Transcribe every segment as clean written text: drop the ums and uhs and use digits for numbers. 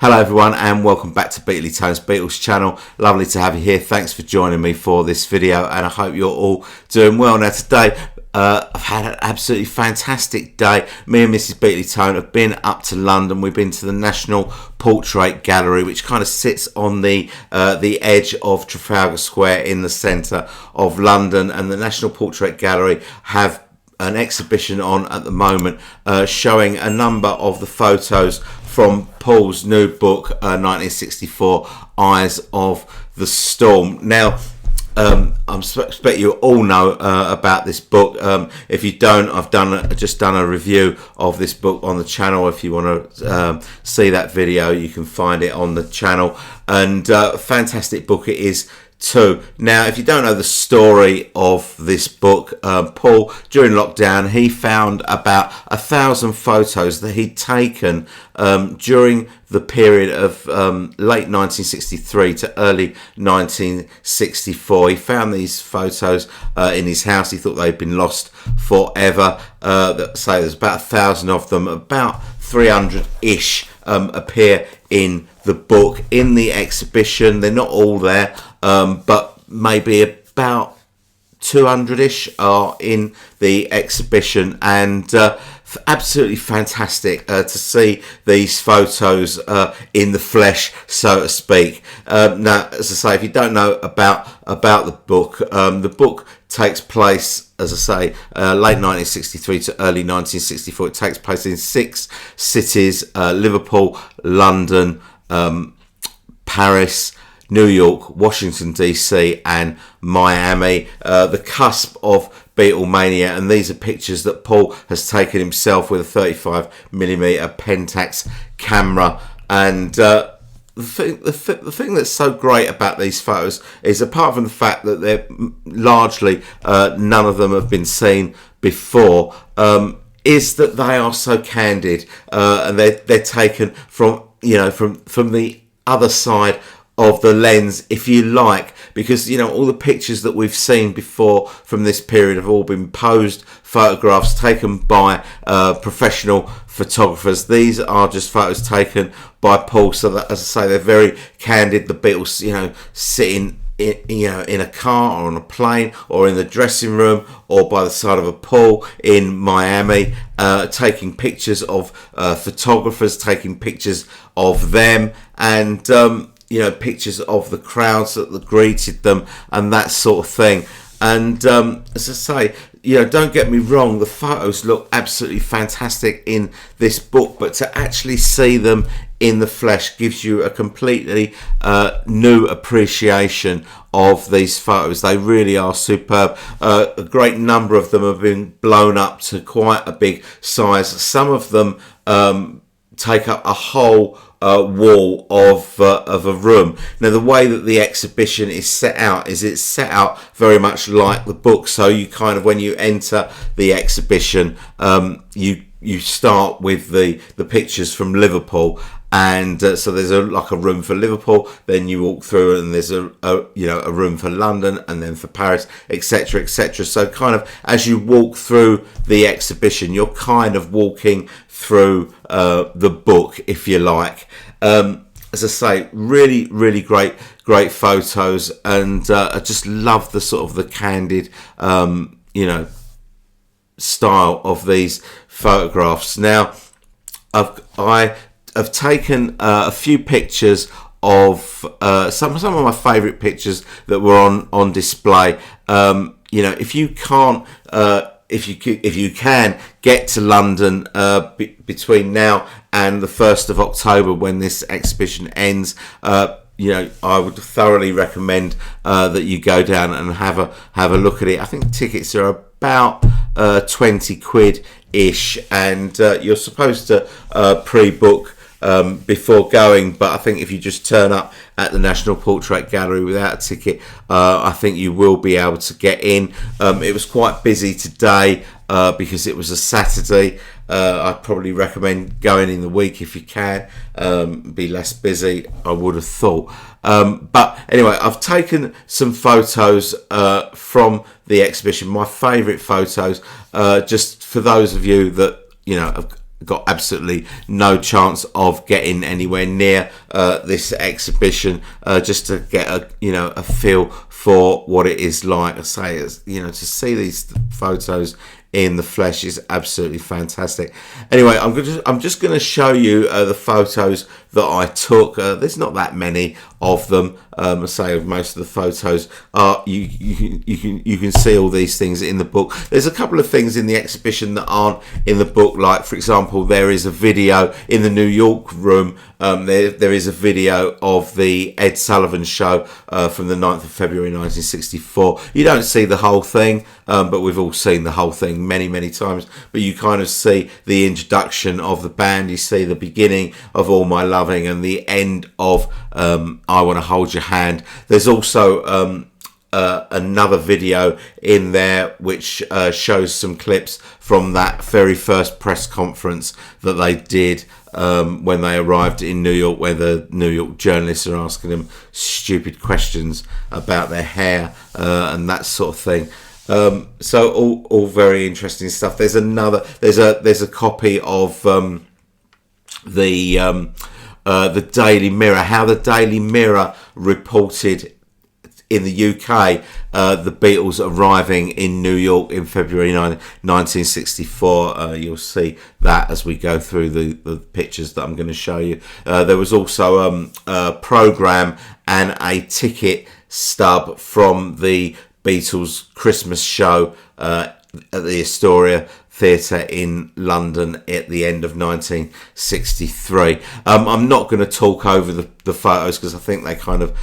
Hello everyone and welcome back to Beatles Beatles channel. Lovely to have you here. Thanks for joining me for this video and I hope you're all doing well. Now today I've had an absolutely fantastic day. Me and Mrs. Beatles have been up to London. We've been to the National Portrait Gallery, which kind of sits on the edge of Trafalgar Square in the centre of London, and the National Portrait Gallery have an exhibition on at the moment showing a number of the photos from Paul's new book 1964 Eyes of the Storm. Now I expect you all know about this book. If you don't, I've just done a review of this book on the channel. If you want to see that video, you can find it on the channel, and fantastic book it is too. Now, if you don't know the story of this book, Paul, during lockdown, he found about 1,000 photos that he'd taken during the period of late 1963 to early 1964. He found these photos in his house. He thought they'd been lost forever. So there's about 1,000 of them. About 300-ish appear in the book. In the exhibition, they're not all there, but maybe about 200-ish are in the exhibition, and absolutely fantastic to see these photos in the flesh, so to speak. Now, as I say, if you don't know about the book takes place, as I say, late 1963 to early 1964. It takes place in 6 cities: Liverpool, London, Paris, New York, Washington DC and Miami. The cusp of Beatlemania, and these are pictures that Paul has taken himself with a 35mm Pentax camera. And the thing that's so great about these photos is, apart from the fact that they're largely none of them have been seen before, is that they are so candid, and they're taken from from the other side of the lens, if you like, because all the pictures that we've seen before from this period have all been posed photographs taken by professional photographers. These are just photos taken by Paul, so that, as I say, they're very candid. The Beatles, sitting in a car or on a plane or in the dressing room or by the side of a pool in Miami, taking pictures of photographers taking pictures of them, and pictures of the crowds that greeted them and that sort of thing. And as I say, don't get me wrong, the photos look absolutely fantastic in this book, but to actually see them in the flesh gives you a completely new appreciation of these photos. They really are superb. A great number of them have been blown up to quite a big size. Some of them take up a whole wall of a room. Now, the way that the exhibition is set out is it's set out very much like the book. So you kind of, when you enter the exhibition, you start with the pictures from Liverpool, and so there's a room for Liverpool, then you walk through and there's a room for London, and then for Paris, etc, etc. So kind of as you walk through the exhibition, you're kind of walking through the book, if you like. As I say, really great photos, and I just love the sort of the candid style of these photographs. Now, I've taken a few pictures of some of my favourite pictures that were on display. If you can't, if you can get to London between now and the 1st of October, when this exhibition ends, I would thoroughly recommend that you go down and have a look at it. I think tickets are about 20 quid ish, and you're supposed to pre-book before going, but I think if you just turn up at the National Portrait Gallery without a ticket, I think you will be able to get in. It was quite busy today because it was a Saturday. I'd probably recommend going in the week if you can, be less busy, I would have thought. But anyway, I've taken some photos from the exhibition, my favourite photos, just for those of you that got absolutely no chance of getting anywhere near this exhibition, just to get a feel for what it is like. I say, to see these photos in the flesh is absolutely fantastic. Anyway, I'm just going to show you the photos that I took. There's not that many of them. I say most of the photos are you can see all these things in the book. There's a couple of things in the exhibition that aren't in the book, like for example, there is a video in the New York room. There is a video of the Ed Sullivan show from the 9th of February 1964. You don't see the whole thing, but we've all seen the whole thing many times. But you kind of see the introduction of the band, you see the beginning of All My Loving and the end of I Want to Hold Your Hand. There's also another video in there which shows some clips from that very first press conference that they did when they arrived in New York, where the New York journalists are asking them stupid questions about their hair and that sort of thing. So all very interesting stuff. There's a copy of the Daily Mirror, how the Daily Mirror reported in the UK the Beatles arriving in New York in February 1964. You'll see that as we go through the pictures that I'm going to show you. There was also a programme and a ticket stub from the Beatles Christmas show at the Astoria Theatre in London at the end of 1963. I'm not going to talk over the photos because I think they kind of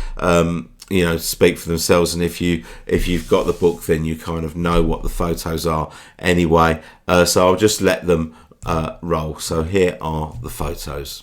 speak for themselves, and if you've got the book, then you kind of know what the photos are anyway. So I'll just let them roll. So here are the photos.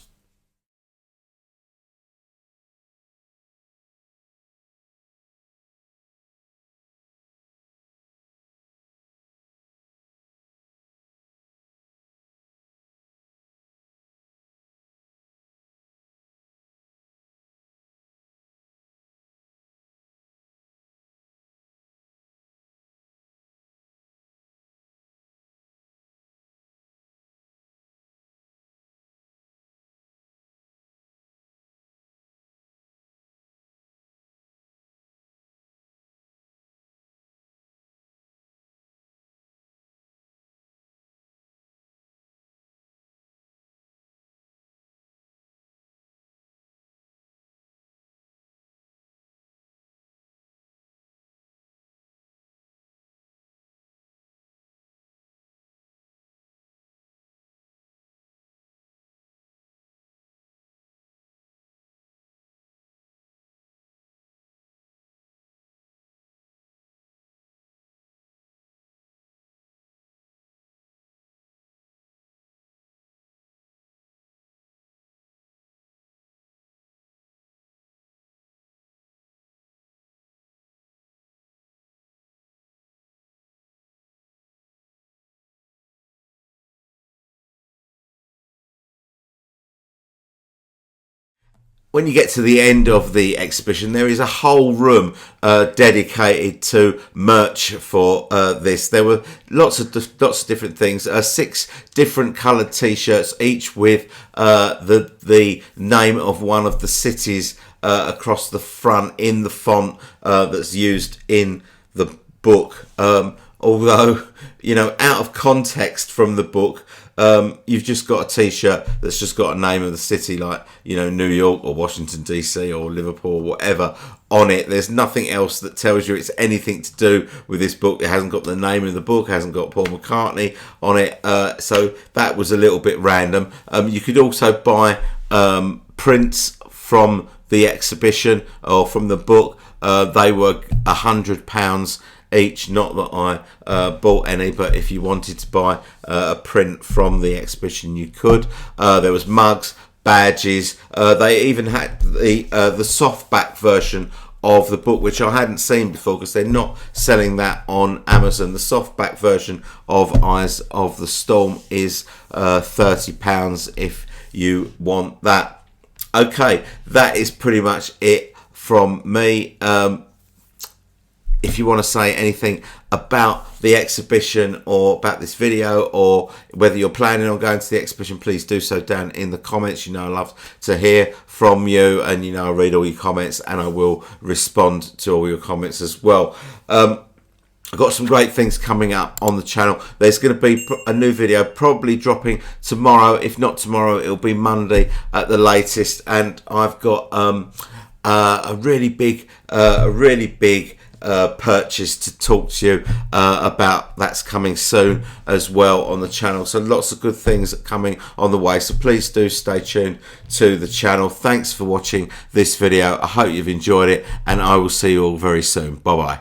When you get to the end of the exhibition, there is a whole room dedicated to merch for this. There were lots of different things. 6 different coloured T-shirts, each with the name of one of the cities across the front in the font that's used in the book. Although, out of context from the book, you've just got a T-shirt that's just got a name of the city, like New York or Washington DC or Liverpool or whatever on it. There's nothing else that tells you it's anything to do with this book. It hasn't got the name of the book, hasn't got Paul McCartney on it, so that was a little bit random. You could also buy prints from the exhibition or from the book. They were £100 each. Not that I bought any, but if you wanted to buy a print from the exhibition, you could. There was mugs, badges. They even had the softback version of the book, which I hadn't seen before because they're not selling that on Amazon. The softback version of Eyes of the Storm is £30 if you want that. Okay, that is pretty much it from me. if you want to say anything about the exhibition or about this video, or whether you're planning on going to the exhibition, please do so down in the comments. You know I love to hear from you, and you know I read all your comments and I will respond to all your comments as well. I've got some great things coming up on the channel. There's going to be a new video probably dropping tomorrow. If not tomorrow, it'll be Monday at the latest. And I've got a really big purchase to talk to you about. That's coming soon as well on the channel. So lots of good things coming on the way. So please do stay tuned to the channel. Thanks for watching this video. I hope you've enjoyed it, and I will see you all very soon. Bye bye.